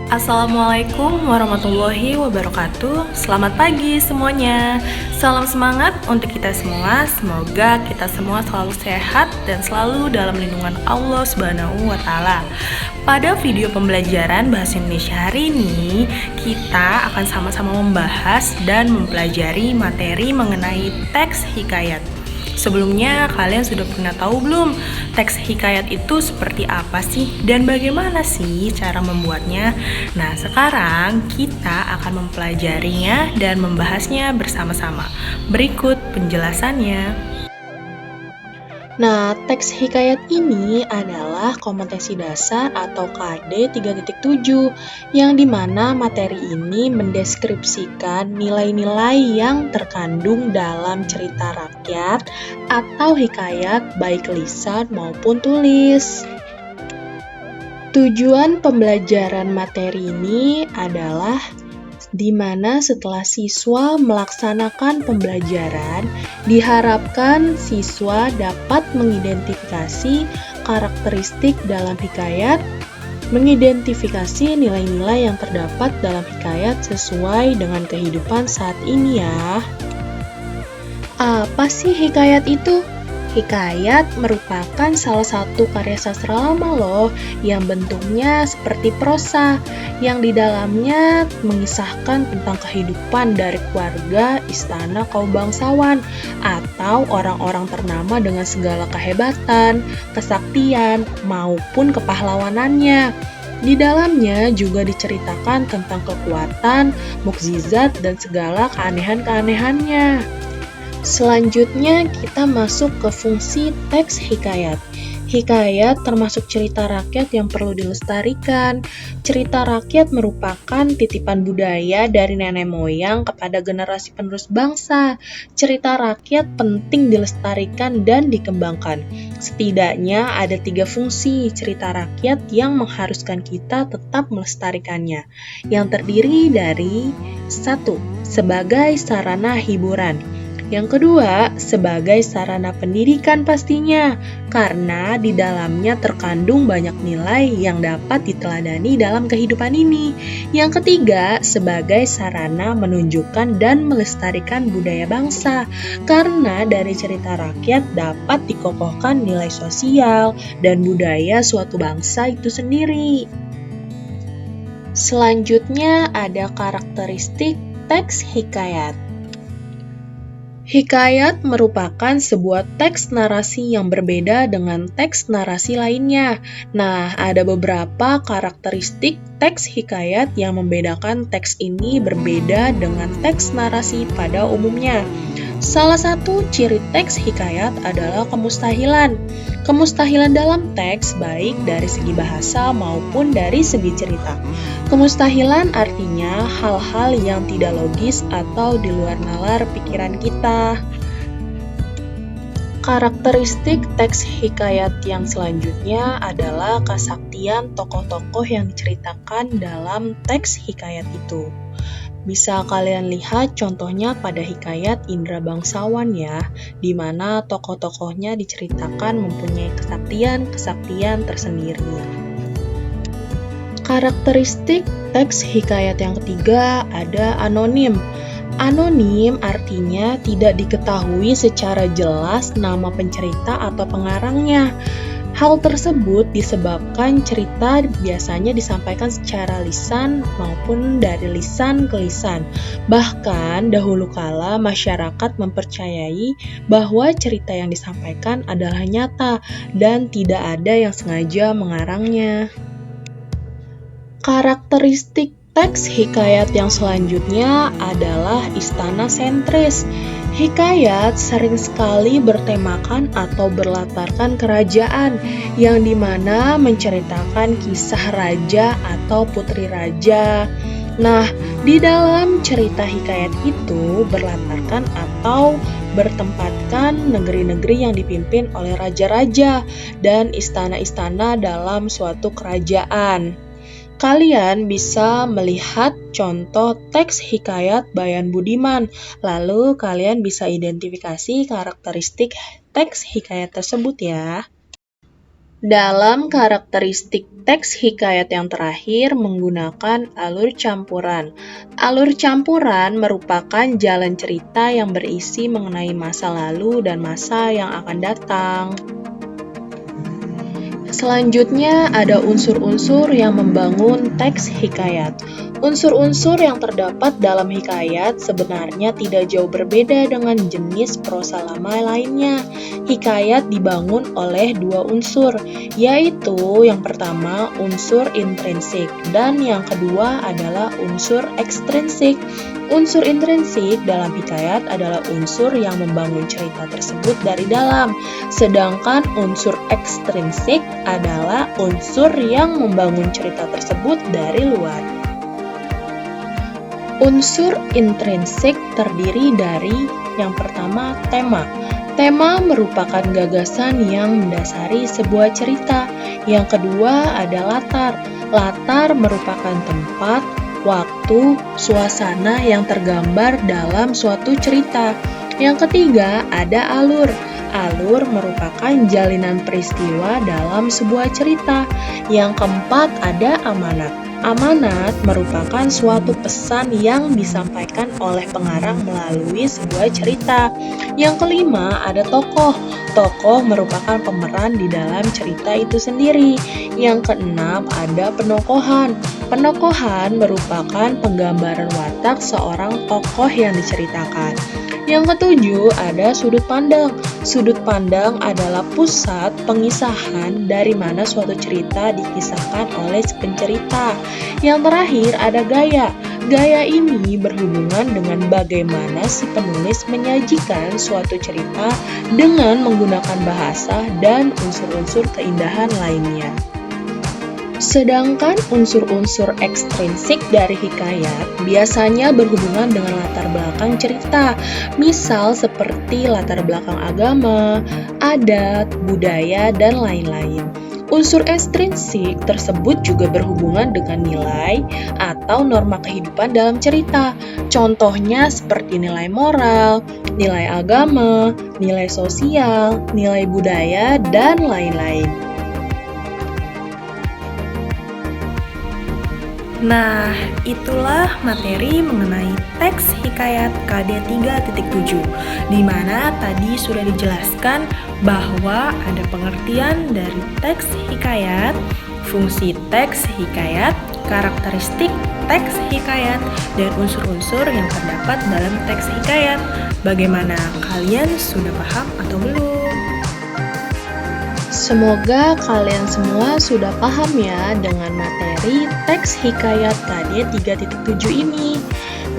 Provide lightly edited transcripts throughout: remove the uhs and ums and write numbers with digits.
Assalamualaikum warahmatullahi wabarakatuh. Selamat pagi semuanya. Salam semangat untuk kita semua. Semoga kita semua selalu sehat dan selalu dalam lindungan Allah Subhanahu wa taala. Pada video pembelajaran bahasa Indonesia hari ini, kita akan sama-sama membahas dan mempelajari materi mengenai teks hikayat. Sebelumnya, kalian sudah pernah tahu belum teks hikayat itu seperti apa sih dan bagaimana sih cara membuatnya? Nah, sekarang kita akan mempelajarinya dan membahasnya bersama-sama. Berikut penjelasannya. Nah, teks hikayat ini adalah kompetensi dasar atau KD 3.7 yang dimana materi ini mendeskripsikan nilai-nilai yang terkandung dalam cerita rakyat atau hikayat baik lisan maupun tulis. Tujuan pembelajaran materi ini adalah di mana setelah siswa melaksanakan pembelajaran, diharapkan siswa dapat mengidentifikasi karakteristik dalam hikayat, mengidentifikasi nilai-nilai yang terdapat dalam hikayat sesuai dengan kehidupan saat ini ya. Apa sih hikayat itu? Hikayat merupakan salah satu karya sastra lama loh yang bentuknya seperti prosa yang di dalamnya mengisahkan tentang kehidupan dari keluarga, istana, kaum bangsawan atau orang-orang ternama dengan segala kehebatan, kesaktian, maupun kepahlawanannya. Di dalamnya juga diceritakan tentang kekuatan, mukjizat, dan segala keanehan-keanehannya. Selanjutnya kita masuk ke fungsi teks hikayat. Hikayat termasuk cerita rakyat yang perlu dilestarikan. Cerita rakyat merupakan titipan budaya dari nenek moyang kepada generasi penerus bangsa. Cerita rakyat penting dilestarikan dan dikembangkan. Setidaknya ada 3 fungsi cerita rakyat yang mengharuskan kita tetap melestarikannya. Yang terdiri dari 1. Sebagai sarana hiburan. Yang kedua, sebagai sarana pendidikan pastinya, karena di dalamnya terkandung banyak nilai yang dapat diteladani dalam kehidupan ini. Yang ketiga, sebagai sarana menunjukkan dan melestarikan budaya bangsa, karena dari cerita rakyat dapat dikokohkan nilai sosial dan budaya suatu bangsa itu sendiri. Selanjutnya ada karakteristik teks hikayat. Hikayat merupakan sebuah teks narasi yang berbeda dengan teks narasi lainnya. Nah, ada beberapa karakteristik teks hikayat yang membedakan teks ini berbeda dengan teks narasi pada umumnya. Salah satu ciri teks hikayat adalah kemustahilan. Kemustahilan dalam teks baik dari segi bahasa maupun dari segi cerita. Kemustahilan artinya hal-hal yang tidak logis atau di luar nalar pikiran kita. Karakteristik teks hikayat yang selanjutnya adalah kesaktian tokoh-tokoh yang diceritakan dalam teks hikayat itu. Bisa kalian lihat contohnya pada hikayat Indra Bangsawan ya, di mana tokoh-tokohnya diceritakan mempunyai kesaktian tersendiri. Karakteristik teks hikayat yang ketiga ada anonim. Anonim artinya tidak diketahui secara jelas nama pencerita atau pengarangnya. Hal tersebut disebabkan cerita biasanya disampaikan secara lisan maupun dari lisan ke lisan. Bahkan dahulu kala masyarakat mempercayai bahwa cerita yang disampaikan adalah nyata dan tidak ada yang sengaja mengarangnya. Karakteristik teks hikayat yang selanjutnya adalah istana sentris. Hikayat sering sekali bertemakan atau berlatarkan kerajaan yang dimana menceritakan kisah raja atau putri raja. Nah, di dalam cerita hikayat itu berlatarkan atau bertempatkan negeri-negeri yang dipimpin oleh raja-raja dan istana-istana dalam suatu kerajaan. Kalian bisa melihat contoh teks hikayat Bayan Budiman, lalu kalian bisa identifikasi karakteristik teks hikayat tersebut ya. Dalam karakteristik teks hikayat yang terakhir menggunakan alur campuran. Alur campuran merupakan jalan cerita yang berisi mengenai masa lalu dan masa yang akan datang. Selanjutnya ada unsur-unsur yang membangun teks hikayat. Unsur-unsur yang terdapat dalam hikayat sebenarnya tidak jauh berbeda dengan jenis prosa lama lainnya. Hikayat dibangun oleh dua unsur, yaitu yang pertama unsur intrinsik dan yang kedua adalah unsur ekstrinsik. Unsur intrinsik dalam hikayat adalah unsur yang membangun cerita tersebut dari dalam, sedangkan unsur ekstrinsik adalah unsur yang membangun cerita tersebut dari luar. Unsur intrinsik terdiri dari yang pertama tema. Tema merupakan gagasan yang mendasari sebuah cerita. Yang kedua ada latar. Latar merupakan tempat, waktu, suasana yang tergambar dalam suatu cerita. Yang ketiga ada alur. Alur merupakan jalinan peristiwa dalam sebuah cerita. Yang keempat ada amanat. Amanat merupakan suatu pesan yang disampaikan oleh pengarang melalui sebuah cerita. Yang kelima ada tokoh. Tokoh merupakan pemeran di dalam cerita itu sendiri. Yang keenam ada penokohan. Penokohan merupakan penggambaran watak seorang tokoh yang diceritakan. Yang ketujuh ada sudut pandang. Sudut pandang adalah pusat pengisahan dari mana suatu cerita dikisahkan oleh si pencerita. Yang terakhir ada gaya. Gaya ini berhubungan dengan bagaimana si penulis menyajikan suatu cerita dengan menggunakan bahasa dan unsur-unsur keindahan lainnya. Sedangkan unsur-unsur ekstrinsik dari hikayat biasanya berhubungan dengan latar belakang cerita, misal seperti latar belakang agama, adat, budaya, dan lain-lain. Unsur ekstrinsik tersebut juga berhubungan dengan nilai atau norma kehidupan dalam cerita. Contohnya seperti nilai moral, nilai agama, nilai sosial, nilai budaya, dan lain-lain. Nah, itulah materi mengenai teks hikayat KD 3.7, di mana tadi sudah dijelaskan bahwa ada pengertian dari teks hikayat, fungsi teks hikayat, karakteristik teks hikayat, dan unsur-unsur yang terdapat dalam teks hikayat. Bagaimana kalian sudah paham atau belum? Semoga kalian semua sudah paham ya dengan materi teks hikayat KD 3.7 ini.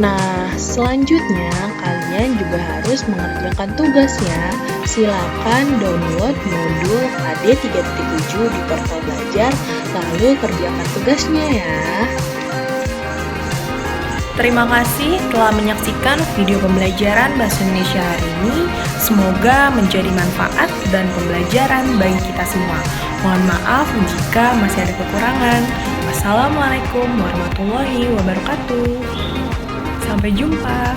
Nah, selanjutnya kalian juga harus mengerjakan tugas ya. Silakan download modul KD 3.7 di portal belajar, lalu kerjakan tugasnya ya. Terima kasih telah menyaksikan video pembelajaran Bahasa Indonesia hari ini. Semoga menjadi manfaat dan pembelajaran bagi kita semua. Mohon maaf jika masih ada kekurangan. Wassalamualaikum warahmatullahi wabarakatuh. Sampai jumpa.